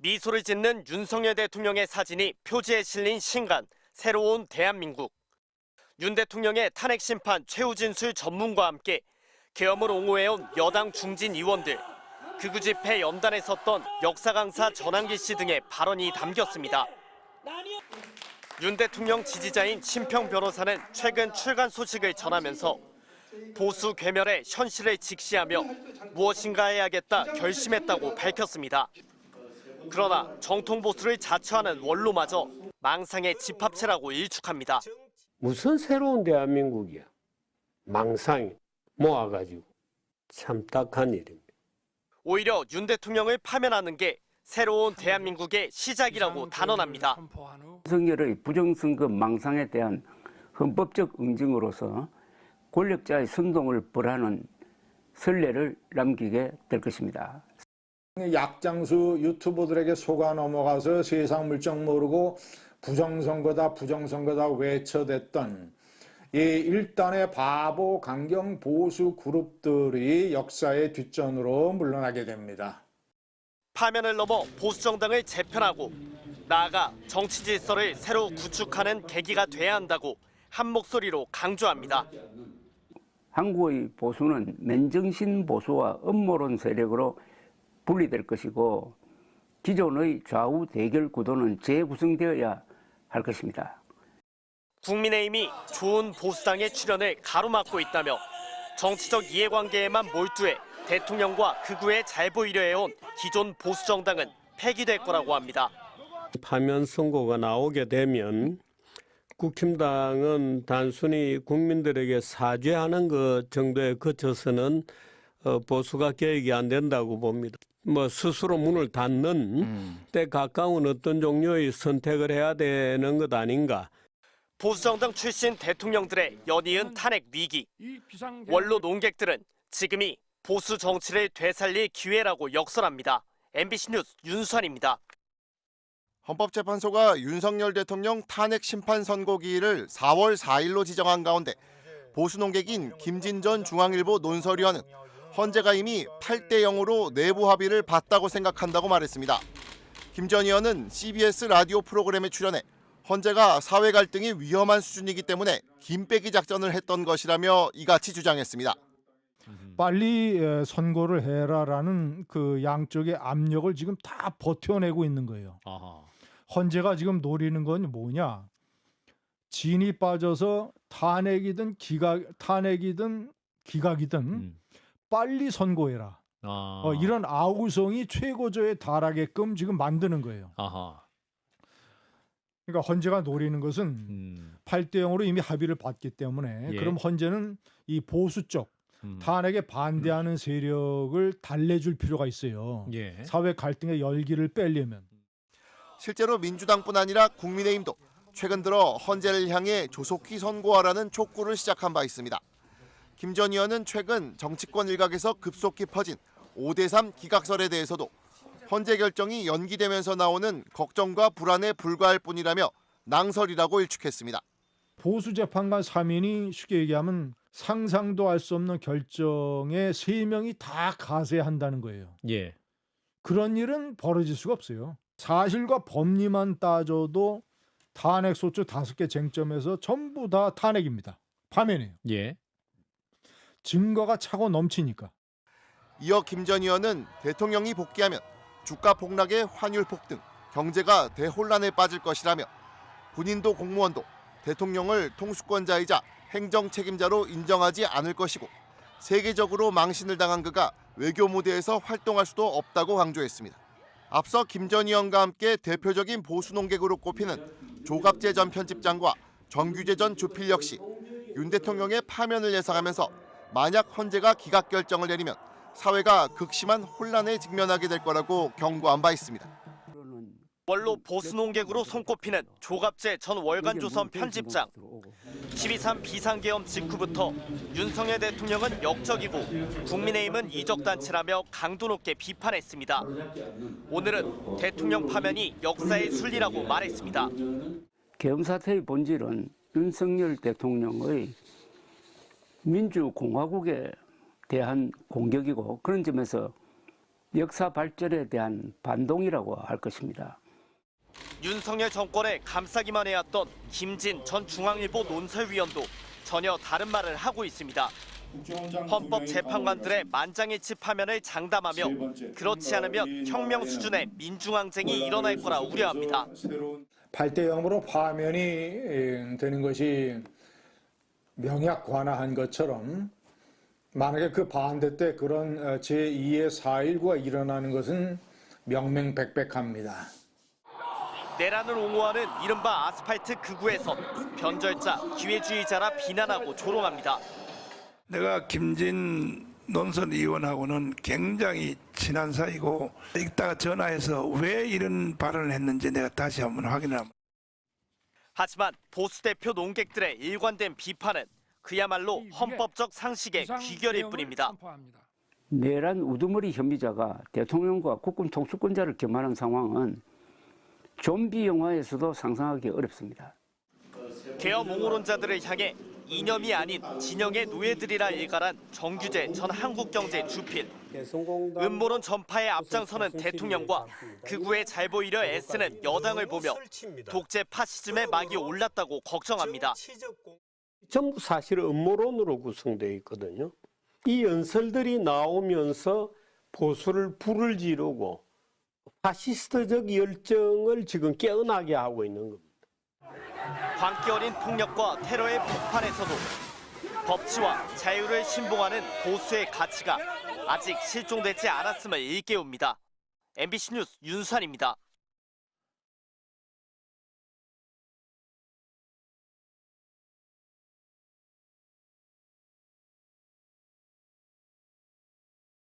미소를 짓는 윤석열 대통령의 사진이 표지에 실린 신간, 새로운 대한민국. 윤 대통령의 탄핵 심판 최우진술 전문가와 함께 계엄을 옹호해온 여당 중진 의원들, 극우 집회 연단에 섰던 역사 강사 전한기 씨 등의 발언이 담겼습니다. 윤 대통령 지지자인 심평 변호사는 최근 출간 소식을 전하면서 보수 괴멸의 현실을 직시하며 무엇인가 해야겠다 결심했다고 밝혔습니다. 그러나 정통 보수를 자처하는 원로마저 망상의 집합체라고 일축합니다. 무슨 새로운 대한민국이야. 망상이 모아가지고 참 딱한 일입니다. 오히려 윤 대통령을 파면하는 게 새로운 대한민국의 시작이라고 단언합니다. 윤석열의 부정선거 망상에 대한 헌법적 응징으로서 권력자의 선동을 벌하는 선례를 남기게 될 것입니다. 약장수 유튜버들에게 속아 넘어가서 세상 물정 모르고 부정선거다 부정선거다 외쳐댔던 이 일단의 바보 강경 보수 그룹들이 역사의 뒷전으로 물러나게 됩니다. 파면을 넘어 보수 정당을 재편하고 나아가 정치 질서를 새로 구축하는 계기가 돼야 한다고 한 목소리로 강조합니다. 한국의 보수는 맨정신 보수와 음모론 세력으로 분리될 것이고 기존의 좌우 대결 구도는 재구성되어야 할 것입니다. 국민의힘이 좋은 보수당의 출현을 가로막고 있다며 정치적 이해관계에만 몰두해 대통령과 극우에 잘 보이려 해온 기존 보수 정당은 폐기될 거라고 합니다. 파면 선고가 나오게 되면 국힘당은 단순히 국민들에게 사죄하는 것 정도에 그쳐서는 보수가 개혁이 안 된다고 봅니다. 스스로 문을 닫는 때 가까운 어떤 종류의 선택을 해야 되는 것 아닌가. 보수정당 출신 대통령들의 연이은 탄핵 위기. 원로 논객들은 지금이 보수 정치를 되살릴 기회라고 역설합니다. MBC 뉴스 윤수환입니다. 헌법재판소가 윤석열 대통령 탄핵 심판 선고기일을 4월 4일로 지정한 가운데 보수 논객인 김진전 중앙일보 논설위원은 헌재가 이미 8대 0으로 내부 합의를 봤다고 생각한다고 말했습니다. 김 전 의원은 CBS 라디오 프로그램에 출연해 헌재가 사회 갈등이 위험한 수준이기 때문에 김 빼기 작전을 했던 것이라며 이같이 주장했습니다. 빨리 선고를 해라라는 그 양쪽의 압력을 지금 다 버텨내고 있는 거예요. 헌재가 지금 노리는 건 뭐냐? 진이 빠져서 탄핵이든 기각이든 빨리 선고해라. 이런 아우성이 최고조에 달하게끔 지금 만드는 거예요. 그러니까 헌재가 노리는 것은 8대 0으로 이미 합의를 봤기 때문에 그럼 헌재는 이 보수 쪽 탄핵에 반대하는 세력을 달래줄 필요가 있어요. 사회 갈등의 열기를 빼려면. 실제로 민주당뿐 아니라 국민의힘도 최근 들어 헌재를 향해 조속히 선고하라는 촉구를 시작한 바 있습니다. 김 전 의원은 최근 정치권 일각에서 급속히 퍼진 5대3 기각설에 대해서도 헌재 결정이 연기되면서 나오는 걱정과 불안에 불과할 뿐이라며 낭설이라고 일축했습니다. 보수 재판관 3인이 쉽게 얘기하면 상상도 할 수 없는 결정에 3명이 다 가세한다는 거예요. 그런 일은 벌어질 수가 없어요. 사실과 법리만 따져도 탄핵 소추 5개 쟁점에서 전부 다 탄핵입니다. 파면이에요. 증거가 차고 넘치니까. 이어 김 전 의원은 대통령이 복귀하면 주가 폭락의 환율 폭등, 경제가 대혼란에 빠질 것이라며 군인도 공무원도 대통령을 통수권자이자 행정 책임자로 인정하지 않을 것이고 세계적으로 망신을 당한 그가 외교 무대에서 활동할 수도 없다고 강조했습니다. 앞서 김 전 의원과 함께 대표적인 보수 논객으로 꼽히는 조갑재 전 편집장과 정규재 전 주필 역시 윤 대통령의 파면을 예상하면서 만약 헌재가 기각 결정을 내리면 사회가 극심한 혼란에 직면하게 될 거라고 경고한 바 있습니다. 원로 보수 논객으로 손꼽히는 조갑재 전 월간조선 편집장. 12.3 비상계엄 직후부터 윤석열 대통령은 역적이고 국민의힘은 이적단체라며 강도 높게 비판했습니다. 오늘은 대통령 파면이 역사의 순리라고 말했습니다. 계엄 사태의 본질은 윤석열 대통령의 민주공화국에 대한 공격이고 그런 점에서 역사 발전에 대한 반동이라고 할 것입니다. 윤석열 정권에 감싸기만 해왔던 김진 전 중앙일보 논설위원도 전혀 다른 말을 하고 있습니다. 헌법재판관들의 만장일치 파면을 장담하며 그렇지 않으면 혁명 수준의 민중항쟁이 일어날 거라 우려합니다. 8대 0으로 파면이 되는 것이 명약관화한 것처럼 만약에 그 반대 때 그런 제2의 4.19가 일어나는 것은 명명백백합니다. 내란을 옹호하는 이른바 아스팔트 극우에선 변절자, 기회주의자라 비난하고 조롱합니다. 내가 김진 논설 의원하고는 굉장히 친한 사이고 이따가 전화해서 왜 이런 발언을 했는지 내가 다시 한번 확인합니다. 하지만 보수 대표 논객들의 일관된 비판은 그야말로 헌법적 상식의 귀결일 뿐입니다. 내란 우두머리 혐의자가 대통령과 국군 통수권자를 겸하는 상황은 좀비 영화에서도 상상하기 어렵습니다. 계엄 옹호론자들을 향해 이념이 아닌 진영의 노예들이라 일갈한 정규재 전 한국경제 주필. 음모론 전파에 앞장서는 대통령과 극우에 잘 보이려 애쓰는 여당을 보며 독재 파시즘의 막이 올랐다고 걱정합니다. 전부 사실 음모론으로 구성되어 있거든요. 이 연설들이 나오면서 보수를 불을 지르고 파시스트적 열정을 지금 깨어나게 하고 있는 겁니다. 광기 어린 폭력과 테러의 폭발에서도 법치와 자유를 신봉하는 보수의 가치가 아직 실종되지 않았음을 일깨웁니다. MBC 뉴스 윤수환입니다.